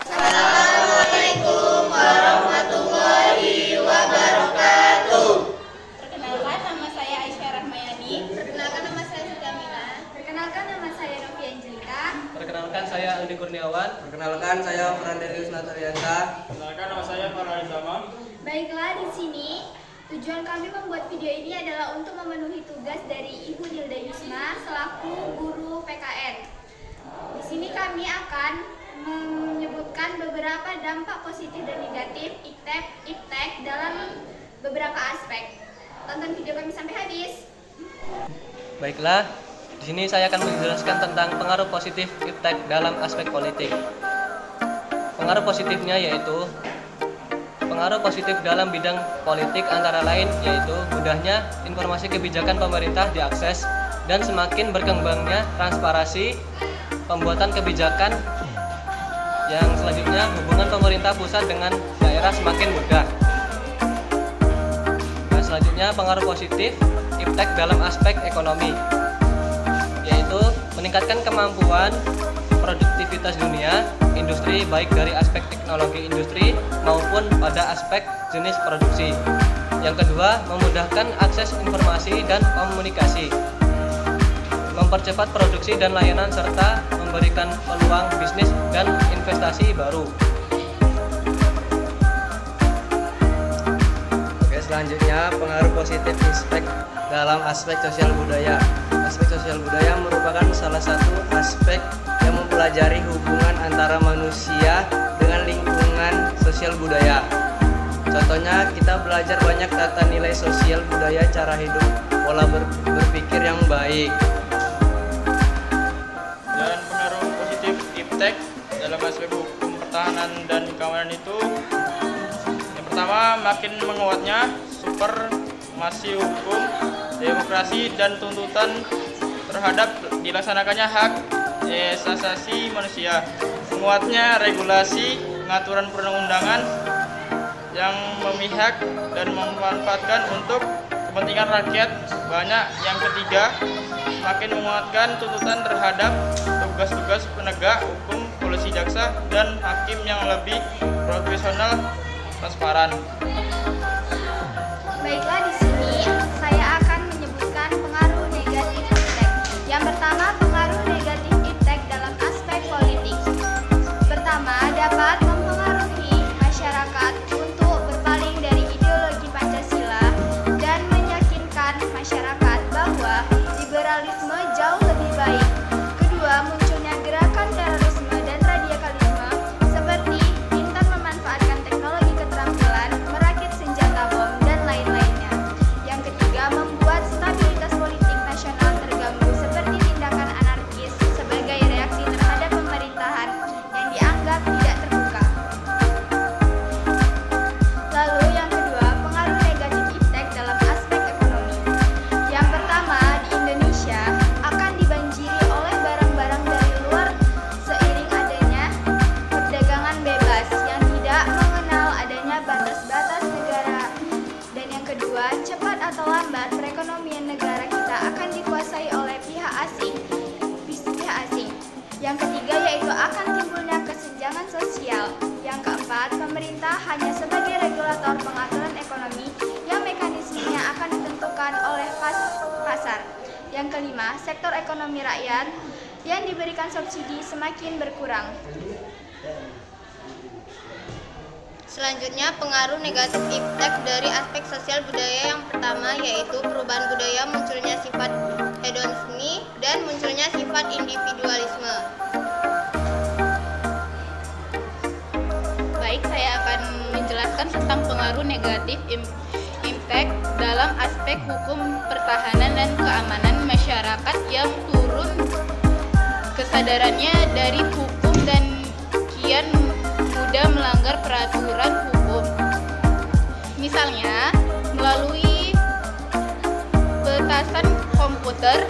Assalamualaikum warahmatullahi wabarakatuh. Perkenalkan, nama saya Aisyah Rahmayani. Perkenalkan, nama saya Sukamila. Perkenalkan, nama saya Novi Angelika. Perkenalkan, saya Aldi Kurniawan. Perkenalkan, saya Frandelius Natalianta. Perkenalkan, nama saya Farhan Tama. Baiklah, di sini tujuan kami membuat video ini adalah untuk memenuhi tugas dari Ibu Nilda Yusma selaku guru PKN. Di sini kami akan menyebutkan beberapa dampak positif dan negatif iptek dalam beberapa aspek. Tonton video kami sampai habis. Baiklah, di sini saya akan menjelaskan tentang pengaruh positif iptek dalam aspek politik. Pengaruh positifnya yaitu pengaruh positif dalam bidang politik antara lain yaitu mudahnya informasi kebijakan pemerintah diakses dan semakin berkembangnya transparansi pembuatan kebijakan. Yang selanjutnya, hubungan pemerintah pusat dengan daerah semakin mudah. Nah, selanjutnya pengaruh positif iptek dalam aspek ekonomi yaitu meningkatkan kemampuan produktivitas dunia industri baik dari aspek teknologi industri maupun pada aspek jenis produksi. Yang kedua, memudahkan akses informasi dan komunikasi, mempercepat produksi dan layanan serta memberikan peluang bisnis dan investasi baru. Oke, selanjutnya pengaruh positif iptek dalam aspek sosial budaya. Aspek sosial budaya merupakan salah satu aspek yang mempelajari hubungan antara manusia dengan lingkungan sosial budaya. Contohnya, kita belajar banyak tata nilai sosial budaya, cara hidup, pola berpikir yang baik. Dan pengaruh positif iptek dalam aspek hukum pertahanan dan keamanan itu yang pertama, makin menguatnya supremasi hukum, demokrasi dan tuntutan terhadap dilaksanakannya hak asasi manusia, menguatnya regulasi pengaturan perundang-undangan yang memihak dan memanfaatkan untuk kepentingan rakyat banyak. Yang ketiga, makin menguatkan tuntutan terhadap tugas-tugas penegak hukum, polisi, jaksa, dan hakim yang lebih profesional, transparan. Baiklah, di sini saya akan menyebutkan pengaruh negatif iptek. Yang pertama, pengaruh negatif iptek dalam aspek politik. Pertama, dapat mempengaruhi masyarakat untuk berpaling dari ideologi Pancasila dan meyakinkan masyarakat bahwa liberalisme jauh lebih baik. Kedua, munculnya gerakan terorisme dan radikalisme seperti intan memanfaatkan teknologi keterampilan, merakit senjata bom, dan lain-lainnya. Yang ketiga, membuat stabilitas politik nasional terganggu seperti tindakan anarkis sebagai reaksi terhadap pemerintahan yang dianggap tidak terbuka. Lalu yang kedua, pengaruh negatif iptek dalam aspek ekonomi. Yang pertama, di Indonesia akan dibanjiri oleh barang-barang dari luar seiring adanya perdagangan bebas yang tidak mengenal adanya batas-batas negara. Dan yang kedua, cepat atau lambat perekonomian negara kita akan dikuasai oleh pihak asing. Yang ketiga, yaitu akan timbulnya kesenjangan sosial. Yang keempat, pemerintah hanya sebagai regulator pengaturan ekonomi yang mekanismenya akan ditentukan oleh pasar. Yang kelima, sektor ekonomi rakyat yang diberikan subsidi semakin berkurang. Selanjutnya, pengaruh negatif iptek dari aspek sosial budaya yang pertama yaitu perubahan budaya, munculnya sifat hedonisme dan munculnya sifat individualisme. Baik, saya akan menjelaskan tentang pengaruh negatif iptek dalam aspek hukum pertahanan dan keamanan masyarakat yang turun kesadarannya dari hukum dan kian mudah melanggar peraturan hukum. Misalnya, melalui petasan komputer